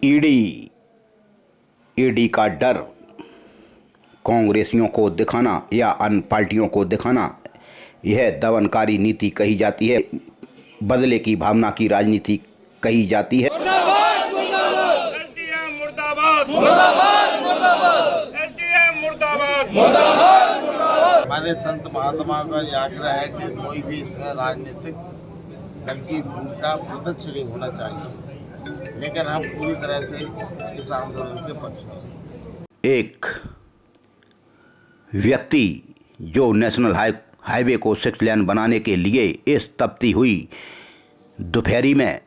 ED ED का डर कांग्रेसियों को दिखाना या अन्य पार्टियों को दिखाना, यह दमनकारी नीति कही जाती है। बदले की भावना की राजनीति कही जाती है। मुर्दाबाद मुर्दाबाद एसडीएम मुर्दाबाद मुर्दाबाद मुर्दाबाद एसडीएम मुर्दाबाद मुर्दाबाद मुर्दाबाद। हमारे संत महात्मा का ये आग्रह है कि कोई भी इसमें राजनीतिक दल की भूमिका प्रत्यक्ष नहीं होना चाहिए, लेकिन हम पूरी तरह से इस आंदोलन के पक्ष में। एक व्यक्ति जो नेशनल हाईवे को 6 लेन बनाने के लिए इस तपती हुई दोपहरी में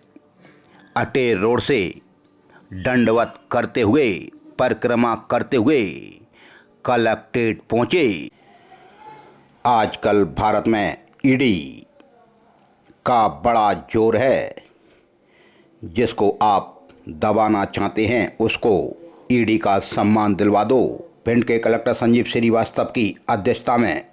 अटेर रोड से दंडवत करते हुए परिक्रमा करते हुए कलेक्ट्रेट पहुंचे। आजकल भारत में ईडी का बड़ा जोर है। जिसको आप दबाना चाहते हैं उसको ईडी का सम्मान दिलवा दो। भिंड के कलेक्टर संजीव श्रीवास्तव की अध्यक्षता में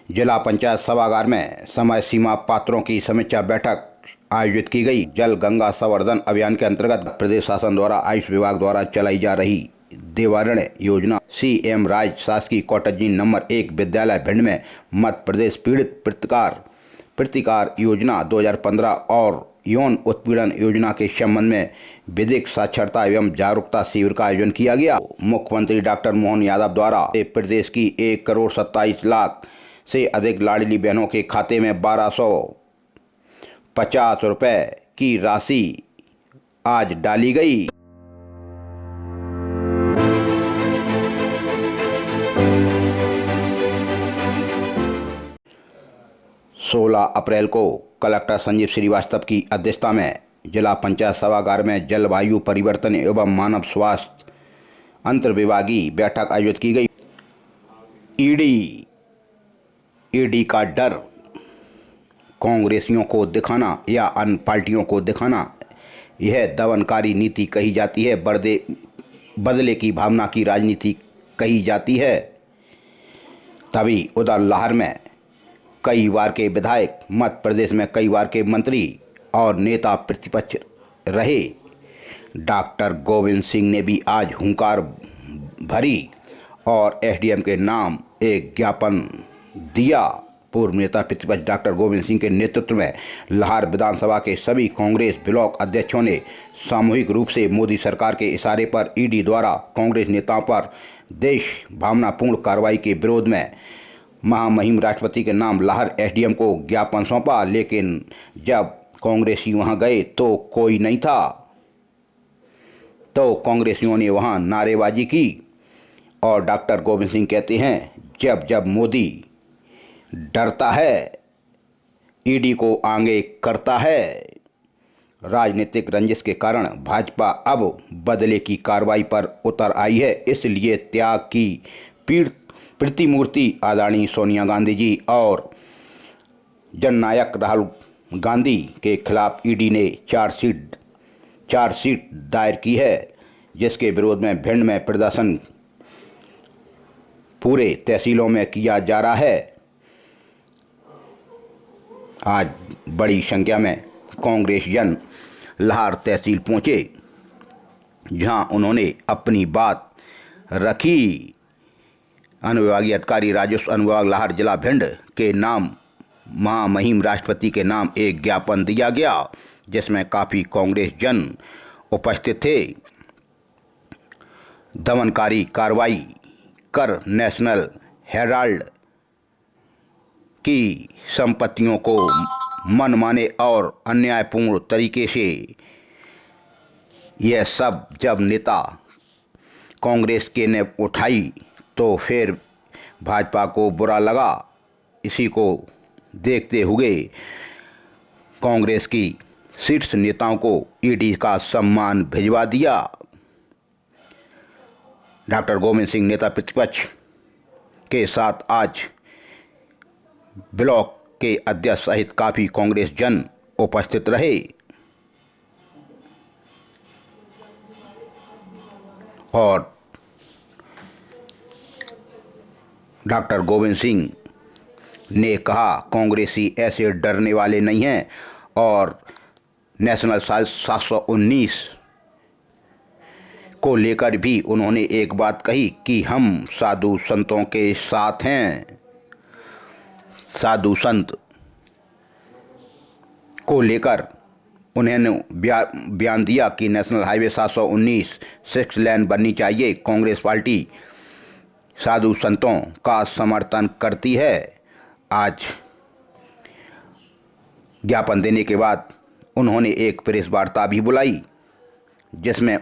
जिला पंचायत सभागार में समय सीमा पात्रों की समीक्षा बैठक आयोजित की गई। जल गंगा संवर्धन अभियान के अंतर्गत प्रदेश शासन द्वारा आयुष विभाग द्वारा चलाई जा रही देवारण्य योजना सीएम राज शासकीय कॉटेज नंबर 1 विद्यालय भिंड में मध्य प्रदेश पीड़ित प्रतिकार योजना 2015 और यौन उत्पीड़न योजना के संबंध में विधिक साक्षरता एवं जागरूकता शिविर का आयोजन किया गया। मुख्यमंत्री डॉक्टर मोहन यादव द्वारा प्रदेश की 1,27,00,000 से अधिक लाडली बहनों के खाते में 1,250 रुपये की राशि आज डाली गई। सोलह अप्रैल को कलेक्टर संजीव श्रीवास्तव की अध्यक्षता में जिला पंचायत सभागार में जलवायु परिवर्तन एवं मानव स्वास्थ्य अंतर्विभागीय बैठक आयोजित की गई। ईडी का डर कांग्रेसियों को दिखाना या अन्य पार्टियों को दिखाना, यह दमनकारी नीति कही जाती है। बदले की भावना की राजनीति कही जाती है। तभी उधर लाहौर में कई बार के विधायक, मध्य प्रदेश में कई बार के मंत्री और नेता प्रतिपक्ष रहे डॉक्टर गोविंद सिंह ने भी आज हुंकार भरी और एसडीएम के नाम एक ज्ञापन दिया। पूर्व नेता प्रतिपक्ष डॉक्टर गोविंद सिंह के नेतृत्व में लाहौर विधानसभा के सभी कांग्रेस ब्लॉक अध्यक्षों ने सामूहिक रूप से मोदी सरकार के इशारे पर ईडी द्वारा कांग्रेस नेताओं पर देश भावनापूर्ण कार्रवाई के विरोध में महामहिम राष्ट्रपति के नाम लाहौर एसडीएम को ज्ञापन सौंपा। लेकिन जब कांग्रेसी वहां गए तो कोई नहीं था, तो कांग्रेसियों ने वहां नारेबाजी की और डॉक्टर गोविंद सिंह कहते हैं जब मोदी डरता है, ईडी को आगे करता है। राजनीतिक रंजिश के कारण भाजपा अब बदले की कार्रवाई पर उतर आई है। इसलिए त्याग की प्रतिमूर्ति आदरणीय सोनिया गांधी जी और जननायक राहुल गांधी के खिलाफ ईडी ने चार्जशीट दायर की है, जिसके विरोध में भिंड में प्रदर्शन पूरे तहसीलों में किया जा रहा है। आज बड़ी संख्या में कांग्रेस जन लाहौर तहसील पहुंचे, जहां उन्होंने अपनी बात रखी। अनुविभागीय अधिकारी राजस्व अनुविभाग लाहौर जिला भिंड के नाम महामहिम राष्ट्रपति के नाम एक ज्ञापन दिया गया, जिसमें काफ़ी कांग्रेस जन उपस्थित थे। दमनकारी कार्रवाई कर नेशनल हेराल्ड की संपत्तियों को मनमाने और अन्यायपूर्ण तरीके से, यह सब जब नेता कांग्रेस के ने उठाई तो फिर भाजपा को बुरा लगा। इसी को देखते हुए कांग्रेस की शीर्ष नेताओं को ईडी का सम्मान भिजवा दिया। डॉक्टर गोविंद सिंह नेता प्रतिपक्ष के साथ आज ब्लॉक के अध्यक्ष सहित काफ़ी कांग्रेस जन उपस्थित रहे और डॉक्टर गोविंद सिंह ने कहा कांग्रेसी ऐसे डरने वाले नहीं हैं और नेशनल 719 को लेकर भी उन्होंने एक बात कही कि हम साधु संतों के साथ हैं। साधु संत को लेकर उन्होंने बयान दिया कि नेशनल हाईवे 719 6 लेन बननी चाहिए। कांग्रेस पार्टी साधु संतों का समर्थन करती है। आज ज्ञापन देने के बाद उन्होंने एक प्रेस वार्ता भी बुलाई, जिसमें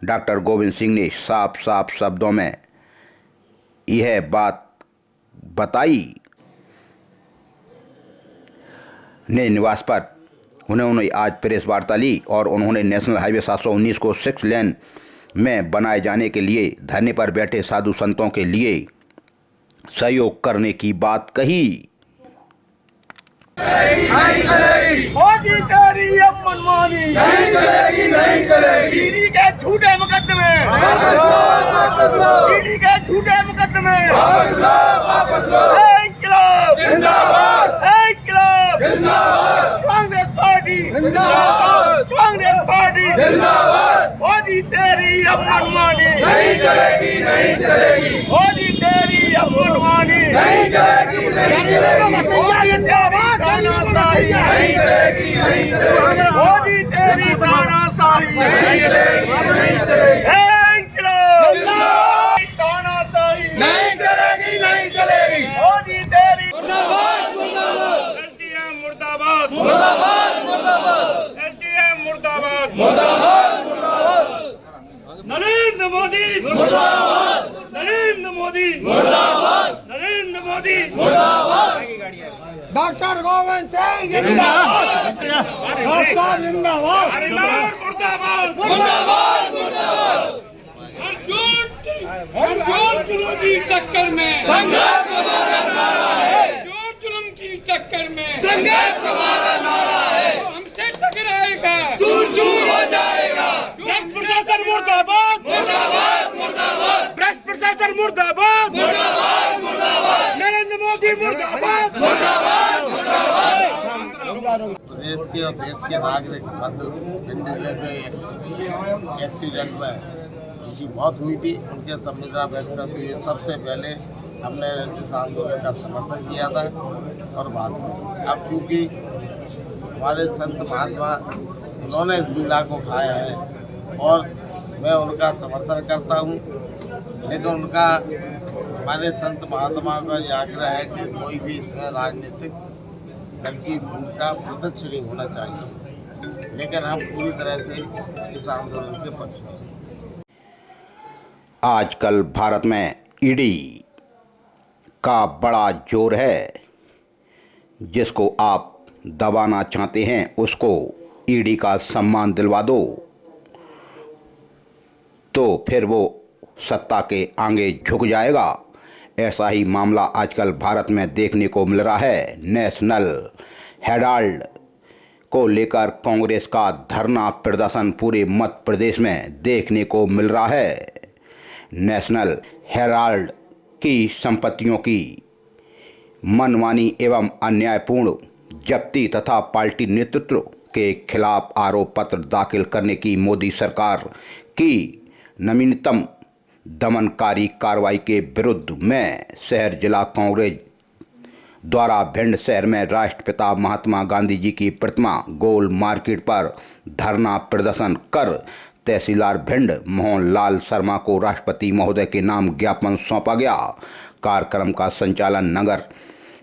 डॉक्टर गोविंद सिंह ने साफ साफ शब्दों में यह बात बताई। ने निवास पर उन्होंने आज प्रेस वार्ता ली और उन्होंने नेशनल हाईवे 719 को 6 लेन में बनाए जाने के लिए धरने पर बैठे साधु संतों के लिए सहयोग करने की बात कही। मोदी तेरी अब मनमानी नहीं चलेगी, नहीं चलेगी। ईडी के झूठे मुकदमे ईडी के झूठे मुकदमे वापस लो। इंकलाब जिंदाबाद, इंकलाब जिंदाबाद, कांग्रेस पार्टी जिंदाबाद, कांग्रेस पार्टी जिंदाबाद। मोदी तेरी अब मनमानी नहीं चलेगी, नहीं चलेगी। मोदी तेरी अब मनमानी नहीं चलेगी, नहीं चलेगी। नहीं चलेगी, नहीं चलेगी। मोदी तेरी तानाशाही नहीं चलेगी, नहीं चलेगी। इंकलाब तानाशाही नहीं चलेगी, नहीं चलेगी। मोदी तेरी मुर्दाबाद, मुर्दाबाद। एसडीएम मुर्दाबाद, मुर्दाबाद, मुर्दाबाद। एसडीएम मुर्दाबाद, मुर्दाबाद, मुर्दाबाद। नरेंद्र मोदी मुर्दाबाद, नरेंद्र मोदी मुर्दाबाद, नरेंद्र मोदी मुर्दाबाद। डॉक्टर गोविंद सिंह जिंदाबाद, डॉक्टर जिंदाबाद, मुर्दाबाद, मुर्दाबाद, मुर्दाबाद। हर जुल्म की टक्कर में संघर्ष हमारा नारा है। जोर जुल्म की टक्कर में संघर्ष हमारा नारा है। हमसे टकराएगा चूर चूर हो जाएगा। भ्रष्ट प्रशासन मुर्दाबाद, मुर्दाबाद, मुर्दाबाद। भ्रष्ट प्रशासन मुर्दाबाद, मुर्दाबाद, मुर्दाबाद। नरेंद्र मोदी मुर्दाबाद, मुर्दाबाद, मुर्दाबाद। प्रदेश के और देश के नागरिक भिंड जिले में एक्सीडेंट में उनकी मौत हुई थी। उनके संवेदना व्यक्त करते हुए सबसे पहले हमने इस आंदोलन का समर्थन किया था और बाद में अब चूँकि हमारे संत महात्मा उन्होंने इस बिला को उठाया है और मैं उनका समर्थन करता हूँ, लेकिन उनका हमारे संत महात्मा का ये आग्रह है कि कोई भी इसमें राजनीतिक दल की भूमिका प्रत्यक्ष नहीं होना चाहिए, लेकिन हम पूरी तरह से इस आंदोलन के पक्ष में। आजकल भारत में ईडी का बड़ा जोर है। जिसको आप दबाना चाहते हैं उसको ईडी का सम्मान दिलवा दो तो फिर वो सत्ता के आगे झुक जाएगा। ऐसा ही मामला आजकल भारत में देखने को मिल रहा है। नेशनल हेराल्ड को लेकर कांग्रेस का धरना प्रदर्शन पूरे मध्य प्रदेश में देखने को मिल रहा है। नेशनल हेराल्ड की संपत्तियों की मनमानी एवं अन्यायपूर्ण जब्ती तथा पार्टी नेतृत्व के खिलाफ आरोप पत्र दाखिल करने की मोदी सरकार की नवीनतम दमनकारी कार्रवाई के विरुद्ध में शहर जिला कांग्रेस द्वारा भिंड शहर में राष्ट्रपिता महात्मा गांधी जी की प्रतिमा गोल मार्केट पर धरना प्रदर्शन कर तहसीलदार भिंड मोहन लाल शर्मा को राष्ट्रपति महोदय के नाम ज्ञापन सौंपा गया। कार्यक्रम का संचालन नगर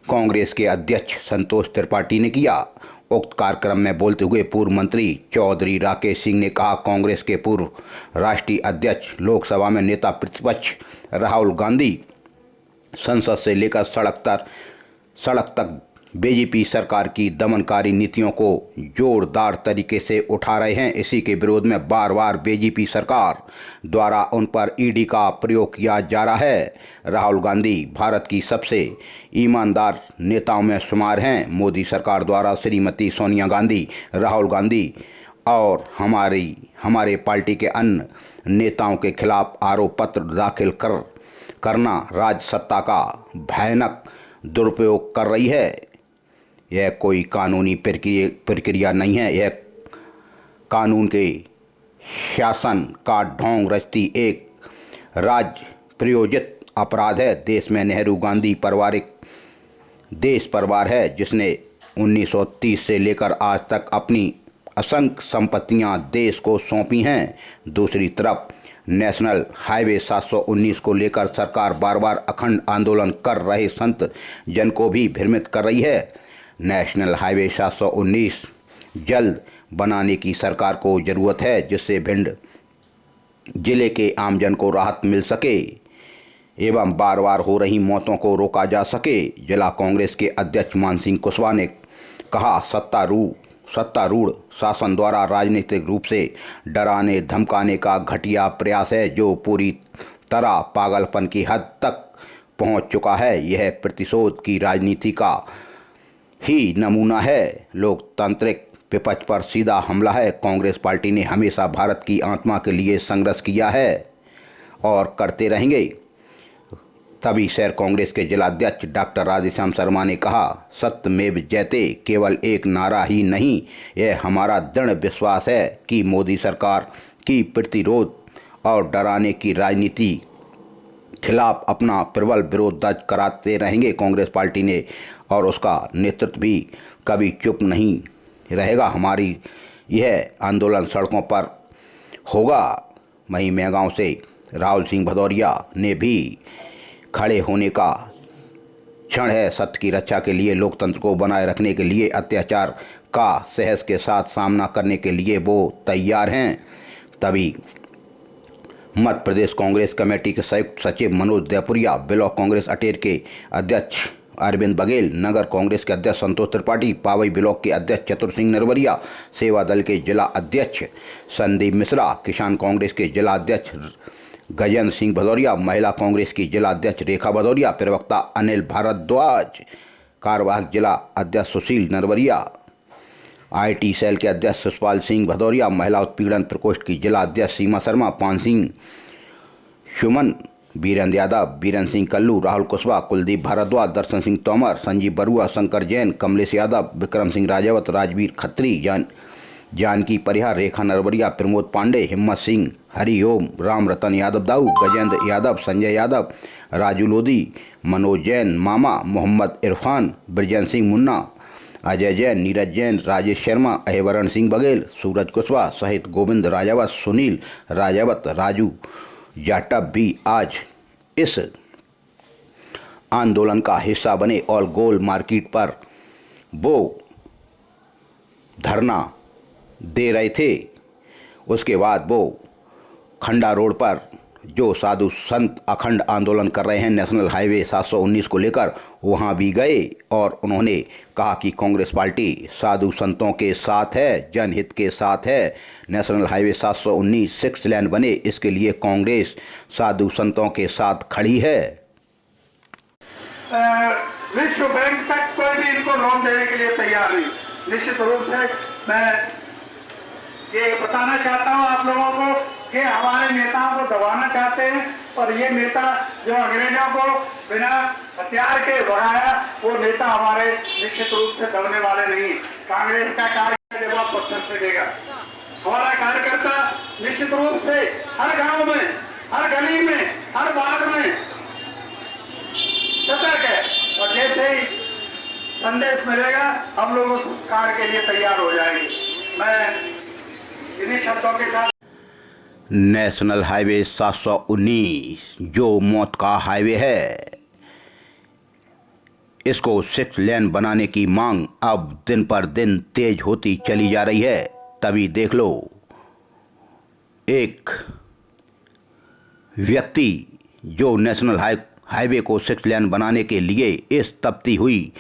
कांग्रेस के अध्यक्ष संतोष त्रिपाठी ने किया। उक्त कार्यक्रम में बोलते हुए पूर्व मंत्री चौधरी राकेश सिंह ने कहा, कांग्रेस के पूर्व राष्ट्रीय अध्यक्ष, लोकसभा में नेता प्रतिपक्ष राहुल गांधी संसद से लेकर सड़क तक बीजेपी सरकार की दमनकारी नीतियों को जोरदार तरीके से उठा रहे हैं। इसी के विरोध में बार बार बीजेपी सरकार द्वारा उन पर ईडी का प्रयोग किया जा रहा है। राहुल गांधी भारत की सबसे ईमानदार नेताओं में शुमार हैं। मोदी सरकार द्वारा श्रीमती सोनिया गांधी, राहुल गांधी और हमारे पार्टी के अन्य नेताओं के खिलाफ आरोप पत्र दाखिल करना राज्य सत्ता का भयानक दुरुपयोग कर रही है। यह कोई कानूनी प्रक्रिया नहीं है, यह कानून के शासन का ढोंग रचती एक राज्य प्रायोजित अपराध है। देश में नेहरू गांधी पारिवारिक देश परिवार है जिसने 1930 से लेकर आज तक अपनी असंख्य संपत्तियां देश को सौंपी हैं। दूसरी तरफ नेशनल हाईवे 719 को लेकर सरकार बार बार अखंड आंदोलन कर रहे संत जन को भी भ्रमित कर रही है। नेशनल हाईवे 719 जल्द बनाने की सरकार को ज़रूरत है जिससे भिंड जिले के आमजन को राहत मिल सके एवं बार बार हो रही मौतों को रोका जा सके। जिला कांग्रेस के अध्यक्ष मान सिंह कुशवाहा ने कहा, सत्तारूढ़ शासन द्वारा राजनीतिक रूप से डराने धमकाने का घटिया प्रयास है जो पूरी तरह पागलपन की हद तक पहुंच चुका है। यह प्रतिशोध की राजनीति का ही नमूना है। लोकतांत्रिक विपक्ष पर सीधा हमला है। कांग्रेस पार्टी ने हमेशा भारत की आत्मा के लिए संघर्ष किया है और करते रहेंगे। तभी शहर कांग्रेस के जिलाध्यक्ष डॉक्टर राधेश्याम शर्मा ने कहा, सत्यमेव जयते केवल एक नारा ही नहीं, यह हमारा दृढ़ विश्वास है कि मोदी सरकार की प्रतिरोध और डराने की राजनीति खिलाफ अपना प्रबल विरोध दर्ज कराते रहेंगे। कांग्रेस पार्टी ने और उसका नेतृत्व भी कभी चुप नहीं रहेगा। हमारी यह आंदोलन सड़कों पर होगा। वहीं मेगांव से राहुल सिंह भदौरिया ने भी खड़े होने का क्षण है। सत्य की रक्षा के लिए, लोकतंत्र को बनाए रखने के लिए, अत्याचार का साहस के साथ सामना करने के लिए वो तैयार हैं। तभी मध्य प्रदेश कांग्रेस कमेटी के संयुक्त सचिव मनोज देवपुरिया, ब्लॉक कांग्रेस अटेर के अध्यक्ष अरविंद बघेल, नगर कांग्रेस के अध्यक्ष संतोष त्रिपाठी, पावई ब्लॉक के अध्यक्ष चतुर सिंह नरवरिया, सेवा दल के जिला अध्यक्ष संदीप मिश्रा, किसान कांग्रेस के जिला अध्यक्ष गजेंद्र सिंह भदौरिया, महिला कांग्रेस की जिला अध्यक्ष रेखा भदौरिया, प्रवक्ता अनिल भारद्वाज, कार्यवाहक जिला अध्यक्ष सुशील नरवरिया, IT सेल के अध्यक्ष सुषपाल सिंह भदौरिया, महिला उत्पीड़न प्रकोष्ठ की जिला अध्यक्ष सीमा शर्मा, पान सिंह सुमन, बीरेंद्र यादव, बीरेंद्र सिंह कल्लू, राहुल कुशवाहा, कुलदीप भारद्वाज, दर्शन सिंह तोमर, संजीव बरुआ, शंकर जैन, कमलेश यादव, विक्रम सिंह राजावत, राजवीर खत्री, जानकी परिहार, रेखा नरवरिया, प्रमोद पांडे, हिम्मत सिंह, हरिओम, राम रतन यादव दाऊ, गजेंद्र यादव, संजय यादव, राजू लोधी, मनोज जैन, मामा, मोहम्मद इरफान, ब्रजेंद्र सिंह मुन्ना, अजय जैन, नीरज जैन, राजेश शर्मा, अहिवरण सिंह बघेल, सूरज कुशवाहा सहित गोविंद राजावत, सुनील राजावत, राजू जाटव भी आज इस आंदोलन का हिस्सा बने और गोल मार्केट पर वो धरना दे रहे थे। उसके बाद वो खंडा रोड पर जो साधु संत अखंड आंदोलन कर रहे हैं नेशनल हाईवे 719 को लेकर, वहां भी गए और उन्होंने कहा कि कांग्रेस पार्टी साधु संतों के साथ है, जनहित के साथ है। नेशनल हाईवे 719 6 लेन बने, इसके लिए कांग्रेस साधु संतों के साथ खड़ी है। विश्व बैंक तक कोई भी इनको लोन देने के लिए तैयार नहीं। निश्चित रूप से मैं ये बताना चाहता हूँ आप लोगों को कि हमारे नेताओं को दबाना चाहते हैं और ये नेता जो अंग्रेजों को बिना हथियार के भगाया, वो नेता हमारे निश्चित रूप से दबने वाले नहीं। कांग्रेस का कार्य जवाब पत्थर से देगा। हमारा कार्यकर्ता निश्चित रूप से हर गांव में, हर गली में, हर बाग में सतर्क है और जैसे ही संदेश मिलेगा हम लोग उस कार्य के लिए तैयार हो जाएंगे। मैं इन्हीं शब्दों के साथ नेशनल हाईवे 719 जो मौत का हाईवे है, इसको 6 लेन बनाने की मांग अब दिन पर दिन तेज होती चली जा रही है। तभी देख लो, एक व्यक्ति जो नेशनल हाईवे को 6 लेन बनाने के लिए इस तपती हुई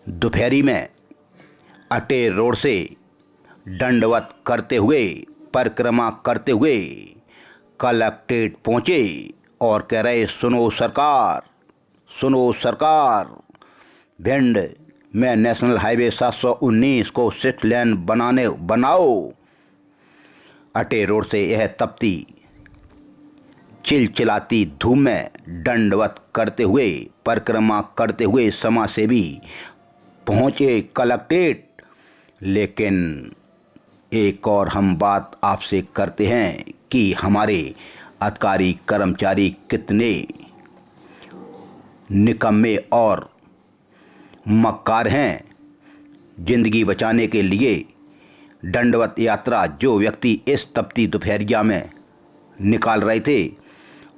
दोपहरी में अटेर रोड से दंडवत करते हुए, परिक्रमा करते हुए कलेक्ट्रेट पहुंचे और कह रहे, सुनो सरकार, सुनो सरकार, भिंड में नेशनल हाईवे 719 को 6 लेन बनाओ। अटेर रोड से यह तपती चिलचिलाती धूम में दंडवत करते हुए, परिक्रमा करते हुए समाजसेवी पहुंचे कलेक्ट्रेट, लेकिन एक और हम बात आपसे करते हैं कि हमारे अधिकारी कर्मचारी कितने निकम्मे और मक्कार हैं। जिंदगी बचाने के लिए दंडवत यात्रा जो व्यक्ति इस तपती दोपहरिया में निकाल रहे थे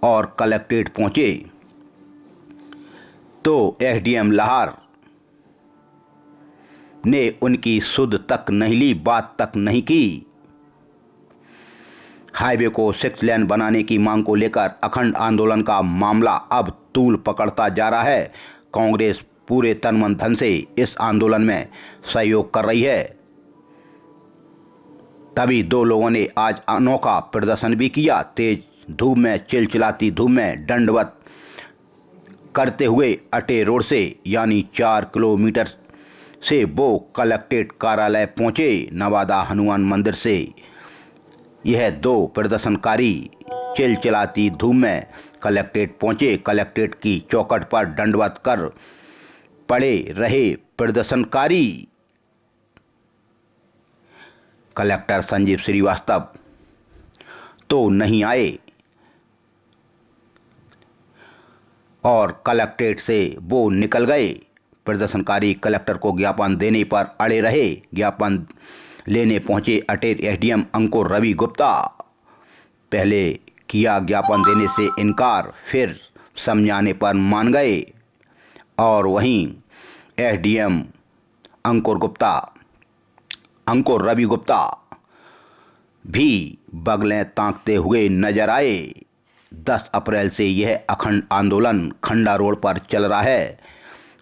और कलेक्ट्रेट पहुंचे तो एसडीएम लाहौर ने उनकी सुध तक नहीं ली, बात तक नहीं की। हाईवे को 6 लेन बनाने की मांग को लेकर अखंड आंदोलन का मामला अब तूल पकड़ता जा रहा है। कांग्रेस पूरे तन मन धन से इस आंदोलन में सहयोग कर रही है। तभी दो लोगों ने आज अनोखा प्रदर्शन भी किया। तेज धूप में, चिलचिलाती धूप में दंडवत करते हुए अटे रोड से यानी 4 किलोमीटर से वो कलेक्ट्रेट कार्यालय पहुंचे। नवादा हनुमान मंदिर से यह दो प्रदर्शनकारी चिलचिलाती धूप में कलेक्ट्रेट पहुंचे। कलेक्ट्रेट की चौखट पर दंडवत कर पड़े रहे प्रदर्शनकारी। कलेक्टर संजीव श्रीवास्तव तो नहीं आए और कलेक्ट्रेट से वो निकल गए। प्रदर्शनकारी कलेक्टर को ज्ञापन देने पर अड़े रहे। ज्ञापन लेने पहुंचे अटेर एसडीएम अंकुर रवि गुप्ता। पहले किया ज्ञापन देने से इनकार, फिर समझाने पर मान गए और वहीं एसडीएम अंकुर रवि गुप्ता भी बगलें ताकते हुए नजर आए। 10 अप्रैल से यह अखंड आंदोलन खंडा रोड पर चल रहा है।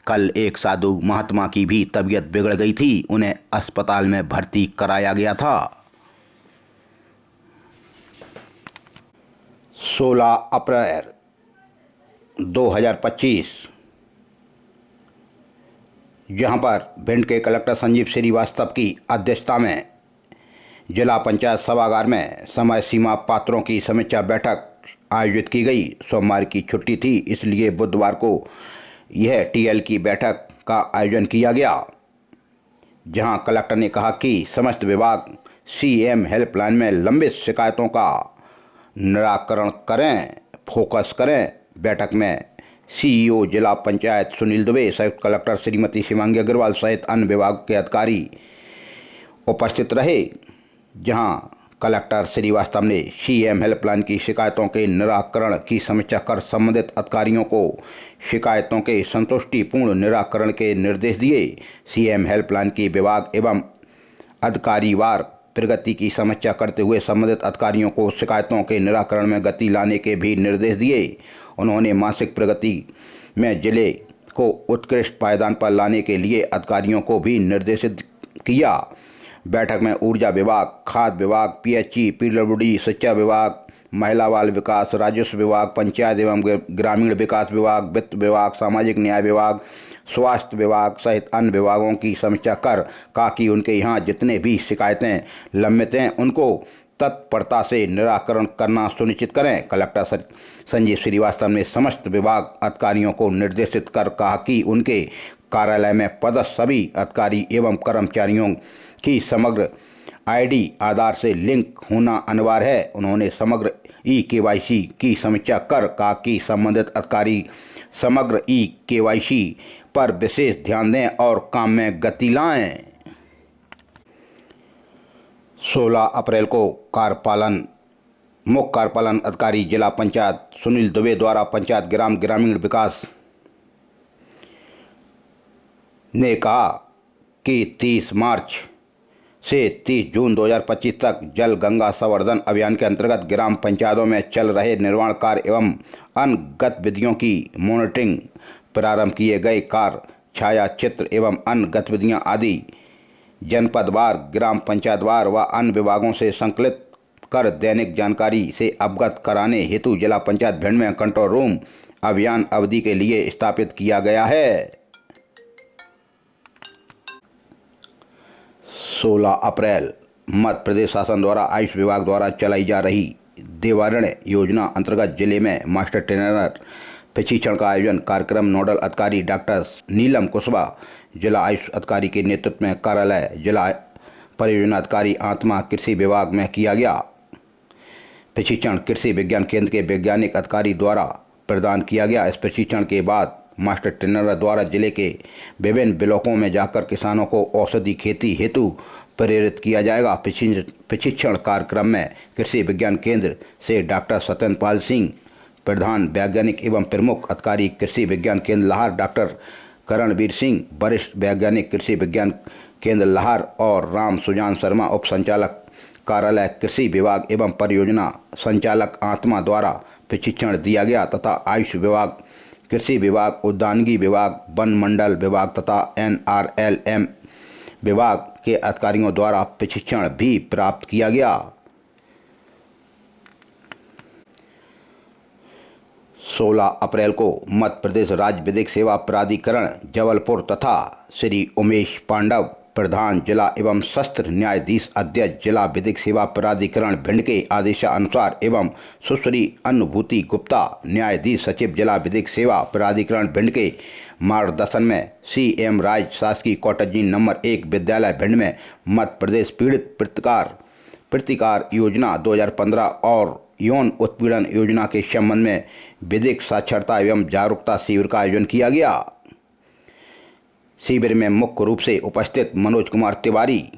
कल एक साधु महात्मा की भी तबीयत बिगड़ गई थी, उन्हें अस्पताल में भर्ती कराया गया था। 16 अप्रैल 2025 जहां पर भिंड के कलेक्टर संजीव श्रीवास्तव की अध्यक्षता में जिला पंचायत सभागार में समय सीमा पात्रों की समीक्षा बैठक आयोजित की गई। सोमवार की छुट्टी थी, इसलिए बुधवार को यह टीएल की बैठक का आयोजन किया गया, जहां कलेक्टर ने कहा कि समस्त विभाग सीएम हेल्पलाइन में लंबित शिकायतों का निराकरण करें, फोकस करें। बैठक में सीईओ जिला पंचायत सुनील दुबे, संयुक्त कलेक्टर श्रीमती शिवांगी अग्रवाल सहित अन्य विभाग के अधिकारी उपस्थित रहे। जहां कलेक्टर श्रीवास्तव ने सीएम हेल्पलाइन की शिकायतों के निराकरण की समीक्षा कर संबंधित अधिकारियों को शिकायतों के संतुष्टिपूर्ण निराकरण के निर्देश दिए। सीएम हेल्पलाइन की विभाग एवं अधिकारीवार प्रगति की समीक्षा करते हुए संबंधित अधिकारियों को शिकायतों के निराकरण में गति लाने के भी निर्देश दिए। उन्होंने मासिक प्रगति में जिले को उत्कृष्ट पायदान पर लाने के लिए अधिकारियों को भी निर्देशित किया। बैठक में ऊर्जा विभाग, खाद्य विभाग, पीएचई, पीडब्ल्यूडी, शिक्षा विभाग, महिला बाल विकास, राजस्व विभाग, पंचायत एवं ग्रामीण विकास विभाग, वित्त विभाग, सामाजिक न्याय विभाग, स्वास्थ्य विभाग सहित अन्य विभागों की समीक्षा कर कहा कि उनके यहाँ जितने भी शिकायतें लंबित हैं उनको तत्परता से निराकरण करना सुनिश्चित करें। कलेक्टर संजीव श्रीवास्तव ने समस्त विभाग अधिकारियों को निर्देशित कर कहा कि उनके कार्यालय में पदस्थ सभी अधिकारी एवं कर्मचारियों की समग्र आईडी आधार से लिंक होना अनिवार्य है। उन्होंने समग्र ई-केवाईसी की समीक्षा कर कहा कि संबंधित अधिकारी समग्र ई-केवाईसी पर विशेष ध्यान दें और काम में गति लाएं। 16 अप्रैल को मुख्य कार्यपालन अधिकारी जिला पंचायत सुनील दुबे द्वारा पंचायत ग्रामीण विकास ने कहा कि 30 मार्च से 30 जून 2025 तक जल गंगा संवर्धन अभियान के अंतर्गत ग्राम पंचायतों में चल रहे निर्माण कार्य एवं अन्य गतिविधियों की मॉनिटरिंग, प्रारंभ किए गए कार्य, छाया चित्र एवं अन्य गतिविधियां आदि जनपदवार, ग्राम पंचायतवार व अन्य विभागों से संकलित कर दैनिक जानकारी से अवगत कराने हेतु जिला पंचायत भिंड में कंट्रोल रूम अभियान अवधि के लिए स्थापित किया गया है। 16 अप्रैल मध्य प्रदेश शासन द्वारा आयुष विभाग द्वारा चलाई जा रही देवारण्य योजना अंतर्गत जिले में मास्टर ट्रेनर प्रशिक्षण का आयोजन कार्यक्रम नोडल अधिकारी डॉक्टर नीलम कुशवाहा, जिला आयुष अधिकारी के नेतृत्व में कार्यालय जिला परियोजना अधिकारी आत्मा कृषि विभाग में किया गया। प्रशिक्षण कृषि विज्ञान केंद्र के वैज्ञानिक अधिकारी द्वारा प्रदान किया गया। इस प्रशिक्षण के बाद मास्टर ट्रेनर द्वारा जिले के विभिन्न ब्लॉकों में जाकर किसानों को औषधि खेती हेतु प्रेरित किया जाएगा। प्रशिक्षण कार्यक्रम में कृषि विज्ञान केंद्र से डॉक्टर सत्येंद्र पाल सिंह, प्रधान वैज्ञानिक एवं प्रमुख अधिकारी कृषि विज्ञान केंद्र लाहौर डॉक्टर करणवीर सिंह, वरिष्ठ वैज्ञानिक कृषि विज्ञान केंद्र लाहौर और राम सुजान शर्मा, उप संचालक कार्यालय कृषि विभाग एवं परियोजना संचालक आत्मा द्वारा प्रशिक्षण दिया गया तथा आयुष विभाग, कृषि विभाग, उद्यानिकी विभाग, वन मंडल विभाग तथा NRLM विभाग के अधिकारियों द्वारा प्रशिक्षण भी प्राप्त किया गया। 16 अप्रैल को मध्य प्रदेश राज्य विधिक सेवा प्राधिकरण जबलपुर तथा श्री उमेश पांडव, प्रधान जिला एवं सत्र न्यायाधीश अध्यक्ष जिला विधिक सेवा प्राधिकरण भिंड के आदेशानुसार एवं सुश्री अनुभूति गुप्ता, न्यायाधीश सचिव जिला विधिक सेवा प्राधिकरण भिंड के मार्गदर्शन में CM राज शासकीय कॉटेज नंबर 1 विद्यालय भिंड में मध्य प्रदेश पीड़ित प्रतिकार योजना 2015 और यौन उत्पीड़न योजना के संबंध में विधिक साक्षरता एवं जागरूकता शिविर का आयोजन किया गया। शिविर में मुख्य रूप से उपस्थित मनोज कुमार तिवारी,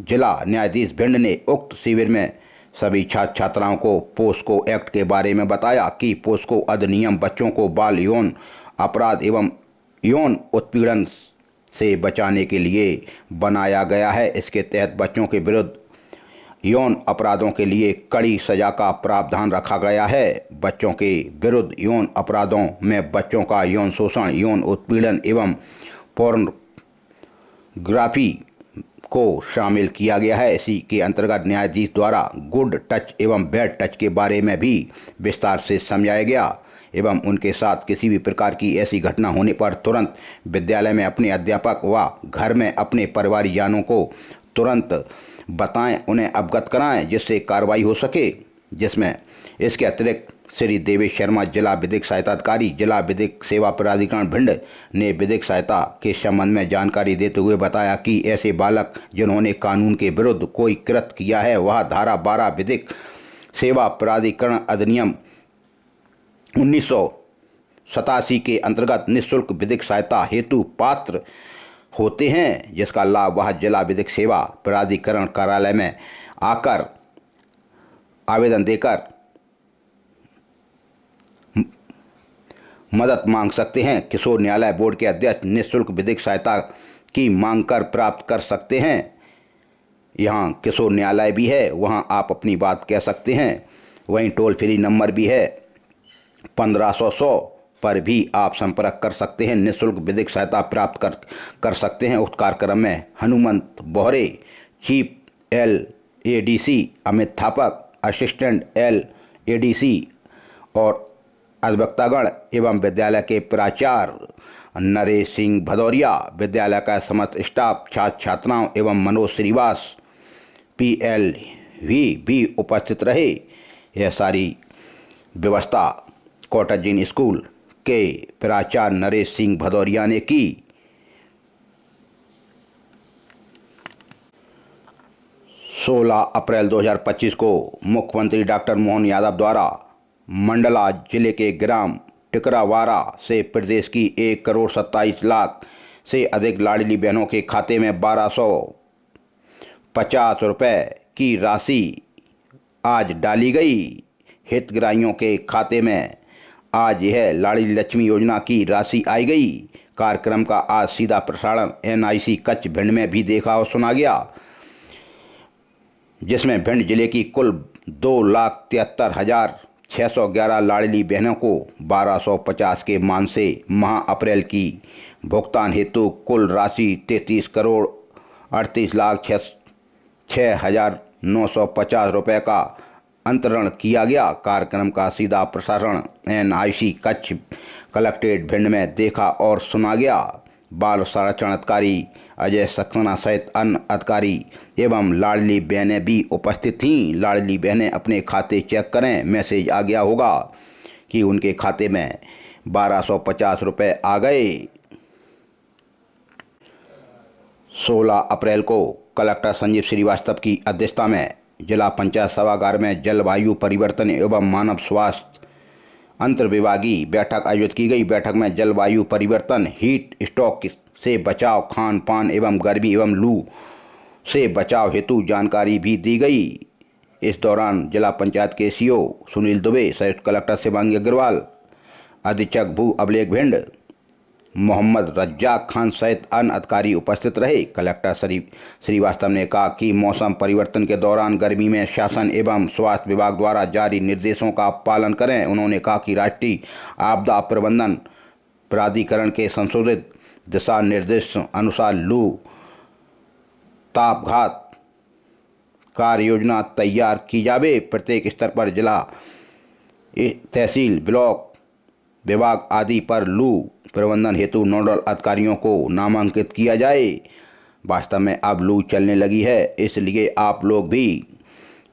जिला न्यायाधीश भिंड, ने उक्त शिविर में सभी छात्र छात्राओं को पोस्को एक्ट के बारे में बताया कि पोस्को अधिनियम बच्चों को बाल यौन अपराध एवं यौन उत्पीड़न से बचाने के लिए बनाया गया है। इसके तहत बच्चों के विरुद्ध यौन अपराधों के लिए कड़ी सजा का प्रावधान रखा गया है। बच्चों के विरुद्ध यौन अपराधों में बच्चों का यौन शोषण, यौन उत्पीड़न एवं पोर्नोग्राफी को शामिल किया गया है। इसी के अंतर्गत न्यायाधीश द्वारा गुड टच एवं बैड टच के बारे में भी विस्तार से समझाया गया एवं उनके साथ किसी भी प्रकार की ऐसी घटना होने पर तुरंत विद्यालय में अपने अध्यापक व घर में अपने परिवारजनों को तुरंत बताएं, उन्हें अवगत कराएं जिससे कार्रवाई हो सके। जिसमें इसके अतिरिक्त श्री देवेश शर्मा, जिला विधिक सहायता अधिकारी, जिला विधिक सेवा प्राधिकरण भिंड, ने विधिक सहायता के संबंध में जानकारी देते हुए बताया कि ऐसे बालक जिन्होंने कानून के विरुद्ध कोई कृत्य किया है वह धारा 12 विधिक सेवा प्राधिकरण अधिनियम 1987 के अंतर्गत निःशुल्क विधिक सहायता हेतु पात्र होते हैं, जिसका लाभ वह जिला विधिक सेवा प्राधिकरण कार्यालय में आकर आवेदन देकर मदद मांग सकते हैं। किशोर न्यायालय बोर्ड के अध्यक्ष निःशुल्क विधिक सहायता की मांग कर प्राप्त कर सकते हैं। यहाँ किशोर न्यायालय भी है, वहाँ आप अपनी बात कह सकते हैं। वहीं टोल फ्री नंबर भी है 1500 पर भी आप संपर्क कर सकते हैं, निःशुल्क विधिक सहायता प्राप्त कर सकते हैं। उक्त कार्यक्रम में Hanumant Bohre, chief LADC Amit Thapak, assistant LADC और अधिवक्तागण एवं विद्यालय के प्राचार्य नरेश सिंह भदौरिया, विद्यालय का समस्त स्टाफ, छात्र छात्राओं एवं मनोज श्रीवास PLV भी उपस्थित रहे। यह सारी व्यवस्था कॉटेज स्कूल के प्राचार्य नरेश सिंह भदौरिया ने की। 16 अप्रैल 2025 को मुख्यमंत्री डॉक्टर मोहन यादव द्वारा मंडला जिले के ग्राम टिकरावाड़ा से प्रदेश की 1,27,00,000 से अधिक लाडली बहनों के खाते में 1250 रुपये की राशि आज डाली गई। हितग्राहियों के खाते में आज यह लाडली लक्ष्मी योजना की राशि आई गई। कार्यक्रम का आज सीधा प्रसारण NIC कच्छ भिंड में भी देखा और सुना गया, जिसमें भिंड जिले की कुल 2,73,611 लाडली बहनों को 1250 के मान से माह अप्रैल की भुगतान हेतु कुल राशि 33,38,06,950 रुपये का अंतरण किया गया। कार्यक्रम का सीधा प्रसारण NIC कच्छ कलेक्ट्रेट भिंड में देखा और सुना गया। बाल संरक्षण अधिकारी अजय सक्सेना सहित अन्य अधिकारी एवं लाडली बहनें भी उपस्थित थीं। लाडली बहनें अपने खाते चेक करें, मैसेज आ गया होगा कि उनके खाते में 1250 रुपये आ गए। 16 अप्रैल को कलेक्टर संजीव श्रीवास्तव की अध्यक्षता में जिला पंचायत सभागार में जलवायु परिवर्तन एवं मानव स्वास्थ्य अंतर्विभागीय बैठक आयोजित की गई। बैठक में जलवायु परिवर्तन, हीट स्ट्रोक से बचाव, खान पान एवं गर्मी एवं लू से बचाव हेतु जानकारी भी दी गई। इस दौरान जिला पंचायत के सीओ सुनील दुबे, संयुक्त कलेक्टर शिवांगी अग्रवाल, अधीक्षक भू अभिलेख भिंड मोहम्मद रज्जाक खान सहित अन्य अधिकारी उपस्थित रहे। कलेक्टर श्रीवास्तव ने कहा कि मौसम परिवर्तन के दौरान गर्मी में शासन एवं स्वास्थ्य विभाग द्वारा जारी निर्देशों का पालन करें। उन्होंने कहा कि राष्ट्रीय आपदा प्रबंधन प्राधिकरण के संशोधित दिशा निर्देश अनुसार लू तापघात कार्य योजना तैयार की जावे। प्रत्येक स्तर पर जिला, तहसील, ब्लॉक, विभाग आदि पर लू प्रबंधन हेतु नोडल अधिकारियों को नामांकित किया जाए। वास्तव में अब लू चलने लगी है, इसलिए आप लोग भी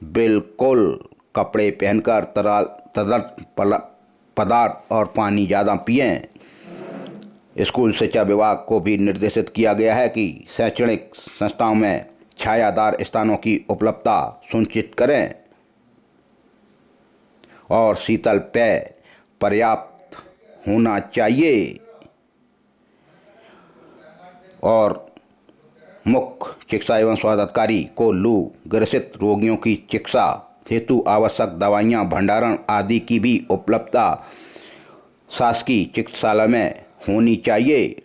बिल्कुल कपड़े पहनकर तरल पदार्थ और पानी ज़्यादा पिएं। स्कूल शिक्षा विभाग को भी निर्देशित किया गया है कि शैक्षणिक संस्थाओं में छायादार स्थानों की उपलब्धता सुनिश्चित करें और शीतल पेय पर्याप्त होना चाहिए और मुख्य चिकित्सा एवं स्वास्थ्य अधिकारी को लू ग्रसित रोगियों की चिकित्सा हेतु आवश्यक दवाइयां, भंडारण आदि की भी उपलब्धता शासकीय चिकित्सालय में होनी चाहिए।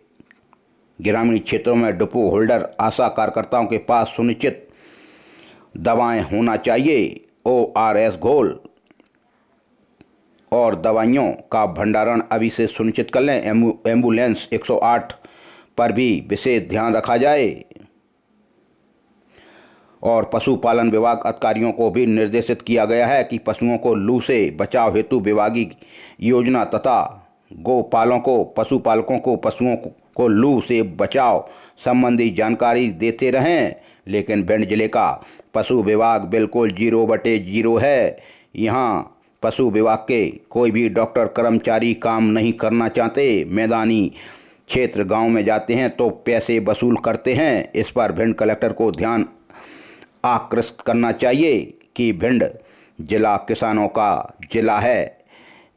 ग्रामीण क्षेत्रों में डिपो होल्डर, आशा कार्यकर्ताओं के पास सुनिश्चित दवाएं होना चाहिए। ORS घोल और दवाइयों का भंडारण अभी से सुनिश्चित कर लें। एम्बुलेंस 108 पर भी विशेष ध्यान रखा जाए और पशुपालन विभाग अधिकारियों को भी निर्देशित किया गया है कि पशुओं को लू से बचाव हेतु विभागीय योजना तथा पशुपालकों को पशुओं को लू से बचाव संबंधी जानकारी देते रहें। लेकिन भिंड जिले का पशु विभाग बिल्कुल 0/0 है। यहाँ पशु विभाग के कोई भी डॉक्टर कर्मचारी काम नहीं करना चाहते। मैदानी क्षेत्र गांव में जाते हैं तो पैसे वसूल करते हैं। इस पर भिंड कलेक्टर को ध्यान आकृष्ट करना चाहिए कि भिंड जिला किसानों का जिला है,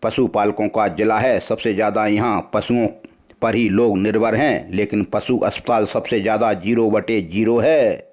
पशुपालकों का जिला है। सबसे ज़्यादा यहाँ पशुओं पर ही लोग निर्भर हैं, लेकिन पशु अस्पताल सबसे ज़्यादा 0/0 है।